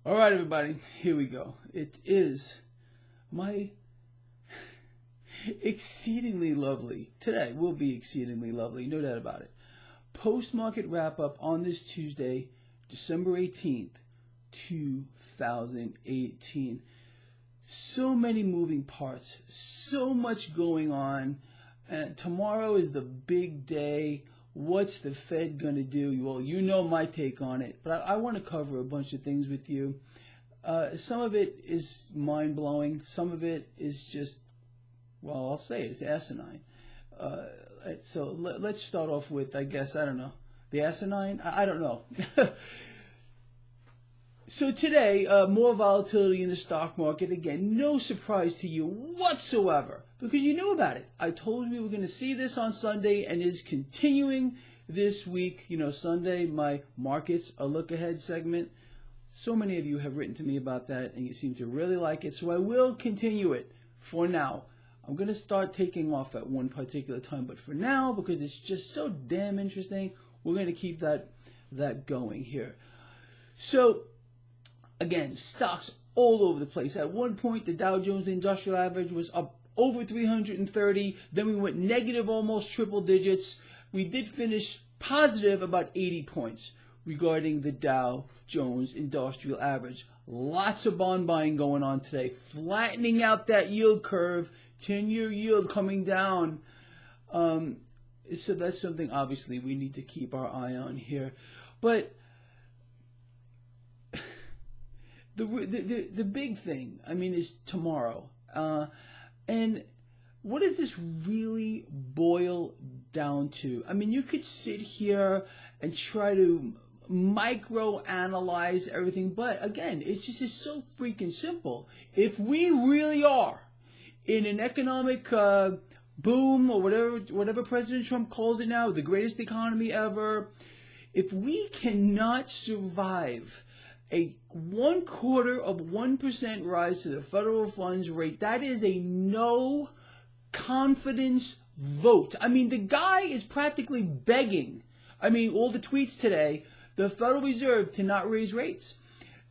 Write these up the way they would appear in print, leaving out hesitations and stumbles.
All right, everybody, here we go. It is my exceedingly lovely, today will be exceedingly lovely, no doubt about it, post-market wrap-up on this Tuesday, December 18th, 2018. So many moving parts, so much going on, and tomorrow is the big day. What's the Fed going to do? Well, you know my take on it, but I want to cover a bunch of things with you. Some of it is mind-blowing. Some of it is just, well, I'll say it's asinine. So let's start off with, I guess, I don't know, the asinine? I don't know. So today, more volatility in the stock market. Again, no surprise to you whatsoever, because you knew about it. I told you we were going to see this on Sunday, and it's continuing this week. You know, Sunday, my markets, a look ahead segment. So many of you have written to me about that, and you seem to really like it, so I will continue it for now. I'm going to start taking off at one particular time, but for now, because it's just so damn interesting, we're going to keep that going here. So, again, stocks all over the place. At one point, the Dow Jones Industrial Average was up over 330. Then we went negative almost triple digits. We did finish positive about 80 points regarding the Dow Jones Industrial Average. Lots of bond buying going on today, flattening out that yield curve, 10-year yield coming down. So that's something, obviously, we need to keep our eye on here. But the big thing, I mean, is tomorrow. And what does this really boil down to? I mean, you could sit here and try to micro-analyze everything, but again, it's so freaking simple. If we really are in an economic boom, or whatever President Trump calls it now, the greatest economy ever, if we cannot survive a 0.25% rise to the federal funds rate, that is a no confidence vote. I mean, the guy is practically begging, I mean, all the tweets today, the Federal Reserve to not raise rates.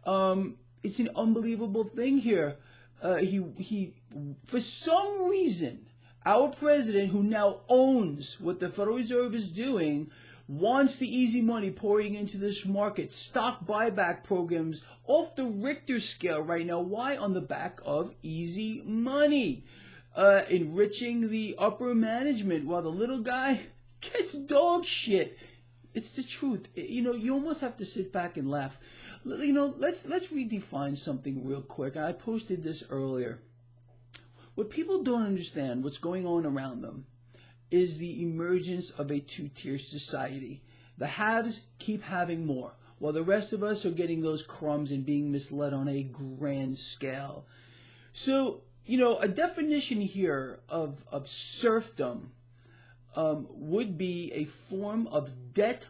It's an unbelievable thing here. He for some reason, our president, who now owns what the Federal Reserve is doing, wants the easy money pouring into this market, stock buyback programs off the Richter scale right now. Why? On the back of easy money, enriching the upper management while the little guy gets dog shit. It's the truth. You know, you almost have to sit back and laugh. You know, let's redefine something real quick. I posted this earlier. What people don't understand, what's going on around them, is the emergence of a two-tier society. The haves keep having more, while the rest of us are getting those crumbs and being misled on a grand scale. So, you know, a definition here of serfdom would be a form of debt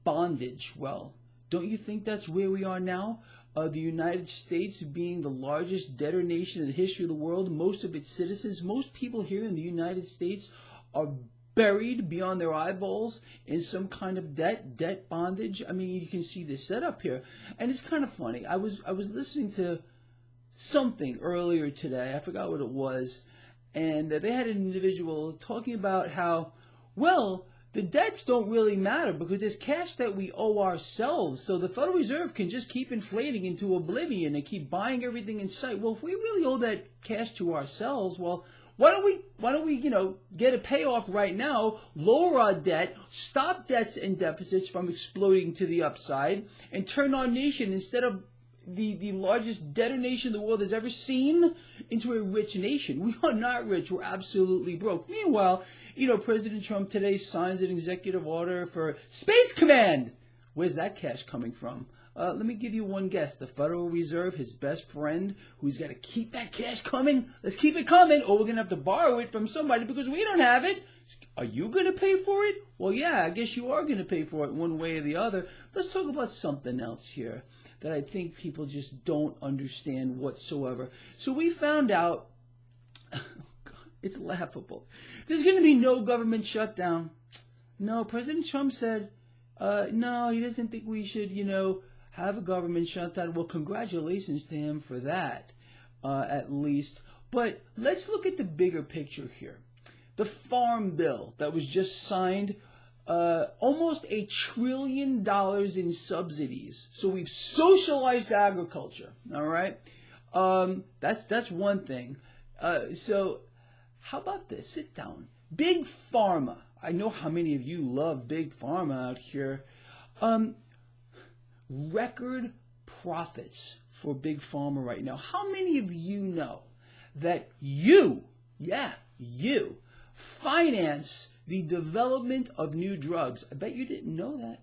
bondage. Well, don't you think that's where we are now? The United States being the largest debtor nation in the history of the world, most of its citizens, most people here in the United States are buried beyond their eyeballs in some kind of debt bondage. I mean, you can see this setup here, and it's kind of funny. I was listening to something earlier today. I forgot what it was, and they had an individual talking about how, well, the debts don't really matter because there's cash that we owe ourselves. So the Federal Reserve can just keep inflating into oblivion and keep buying everything in sight. Well, if we really owe that cash to ourselves, well, why don't we, you know, get a payoff right now, lower our debt, stop debts and deficits from exploding to the upside, and turn our nation, instead of the largest debtor nation the world has ever seen, into a rich nation. We are not rich. We're absolutely broke. Meanwhile, you know, President Trump today signs an executive order for Space Command. Where's that cash coming from? Let me give you one guess. The Federal Reserve, his best friend, who's got to keep that cash coming. Let's keep it coming, or we're going to have to borrow it from somebody because we don't have it. Are you going to pay for it? Well, yeah, I guess you are going to pay for it one way or the other. Let's talk about something else here that I think people just don't understand whatsoever. So we found out, oh God, it's laughable. There's going to be no government shutdown. No, President Trump said, no, he doesn't think we should, you know, have a government shutdown. Well, congratulations to him for that, at least. But let's look at the bigger picture here. The Farm Bill that was just signed, almost $1 trillion in subsidies. So we've socialized agriculture, all right? That's one thing. So how about this? Sit down. Big Pharma. I know how many of you love Big Pharma out here. Record profits for Big Pharma right now. How many of you know that you finance the development of new drugs? I bet you didn't know that.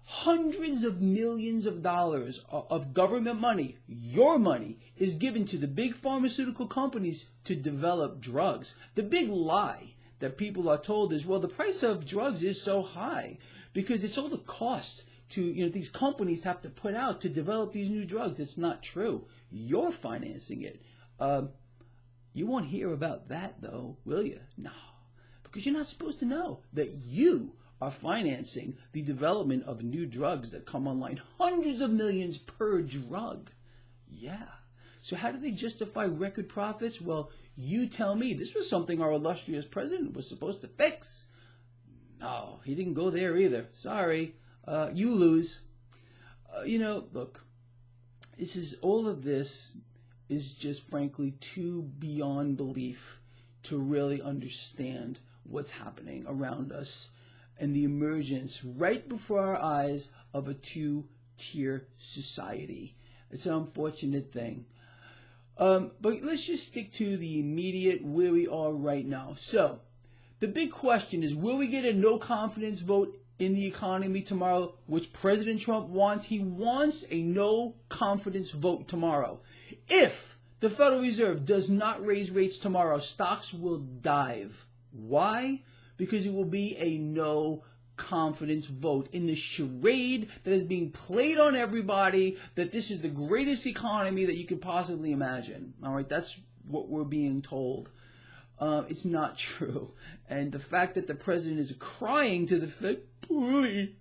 Hundreds of millions of dollars of government money, your money, is given to the big pharmaceutical companies to develop drugs. The big lie that people are told is, well, the price of drugs is so high because it's all the cost to, these companies have to put out to develop these new drugs. It's not true. You're financing it. You won't hear about that, though, will you? No, because you're not supposed to know that you are financing the development of new drugs that come online. Hundreds of millions per drug. Yeah. So how do they justify record profits? Well, you tell me. This was something our illustrious president was supposed to fix. No, he didn't go there either. Sorry. You lose. Look, all of this is just frankly too beyond belief to really understand what's happening around us and the emergence right before our eyes of a two-tier society. It's an unfortunate thing. But let's just stick to the immediate where we are right now. So the big question is, will we get a no confidence vote in the economy tomorrow, which President Trump wants? He wants a no confidence vote tomorrow. If the Federal Reserve does not raise rates tomorrow, stocks will dive. Why? Because it will be a no confidence vote in the charade that is being played on everybody, that this is the greatest economy that you could possibly imagine. All right, that's what we're being told. It's not true. And the fact that the president is crying to the Fed, please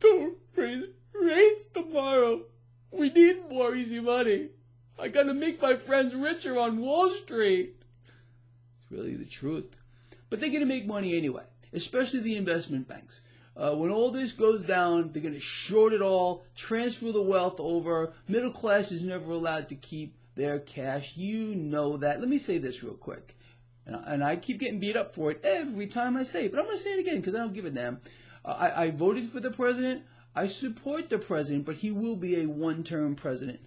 don't raise rates tomorrow. We need more easy money. I gotta make my friends richer on Wall Street. It's really the truth. But they're gonna make money anyway, especially the investment banks. When all this goes down, they're gonna short it all, transfer the wealth over. Middle class is never allowed to keep their cash. You know that. Let me say this real quick. And I keep getting beat up for it every time I say it, but I'm going to say it again because I don't give a damn. I voted for the president. I support the president, but he will be a one-term president.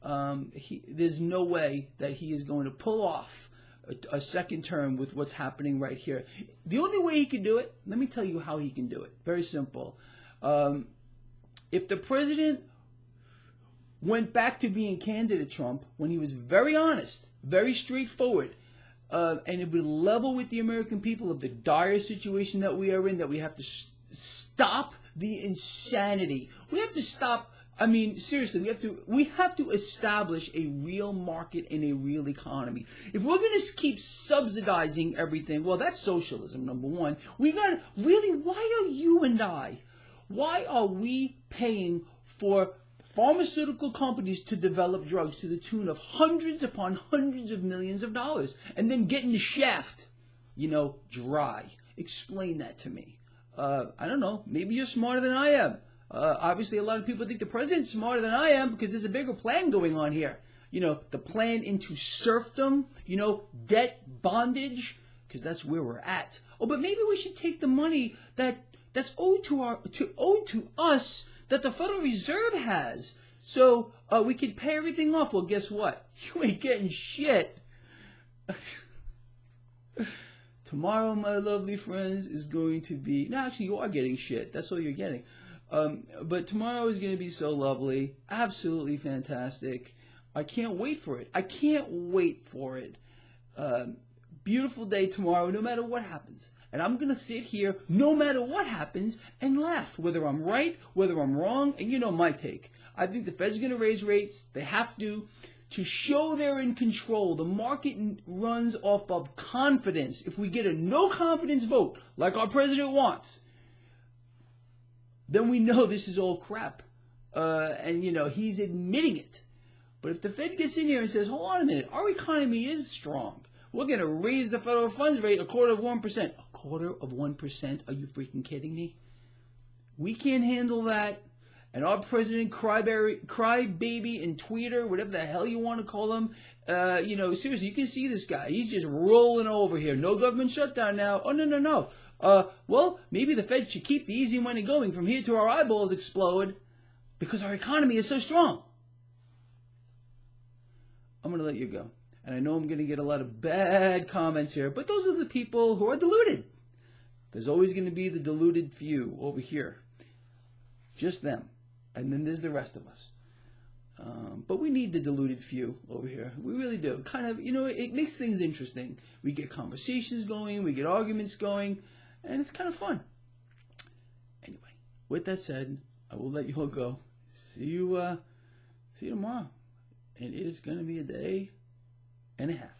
There's no way that he is going to pull off a second term with what's happening right here. The only way he can do it, let me tell you how he can do it. Very simple. If the president went back to being candidate Trump when he was very honest, very straightforward, and it would level with the American people of the dire situation that we are in, that we have to stop the insanity. We have to stop. I mean, seriously, we have to establish a real market and a real economy. If we're going to keep subsidizing everything, well, that's socialism, number one. Why are you and I, why are we paying for pharmaceutical companies to develop drugs to the tune of hundreds upon hundreds of millions of dollars and then getting the shaft, dry? Explain that to me. I don't know. Maybe you're smarter than I am. Obviously, a lot of people think the president's smarter than I am because there's a bigger plan going on here. The plan into serfdom, debt, bondage, because that's where we're at. Oh, but maybe we should take the money that's owed to us that the Federal Reserve has, so we can pay everything off. Well, guess what? You ain't getting shit. Tomorrow, my lovely friends, is going to be... No, actually, you are getting shit. That's all you're getting. But tomorrow is going to be so lovely. Absolutely fantastic. I can't wait for it. Beautiful day tomorrow, no matter what happens. And I'm going to sit here, no matter what happens, and laugh, whether I'm right, whether I'm wrong, and you know my take. I think the Fed's going to raise rates. They have to show they're in control. The market runs off of confidence. If we get a no-confidence vote, like our president wants, then we know this is all crap. and he's admitting it. But if the Fed gets in here and says, hold on a minute, our economy is strong, we're going to raise the federal funds rate 1/4%. 1/4%? Are you freaking kidding me? We can't handle that. And our president, crybaby and tweeter, whatever the hell you want to call him, seriously, you can see this guy. He's just rolling over here. No government shutdown now. Oh, no. Well, maybe the Fed should keep the easy money going from here to our eyeballs explode because our economy is so strong. I'm going to let you go. And I know I'm going to get a lot of bad comments here, but those are the people who are deluded. There's always going to be the deluded few over here. Just them. And then there's the rest of us. But we need the deluded few over here. We really do. Kind of, it makes things interesting. We get conversations going, we get arguments going, and it's kind of fun. Anyway, with that said, I will let you all go. See you tomorrow. And it is going to be a day and a half.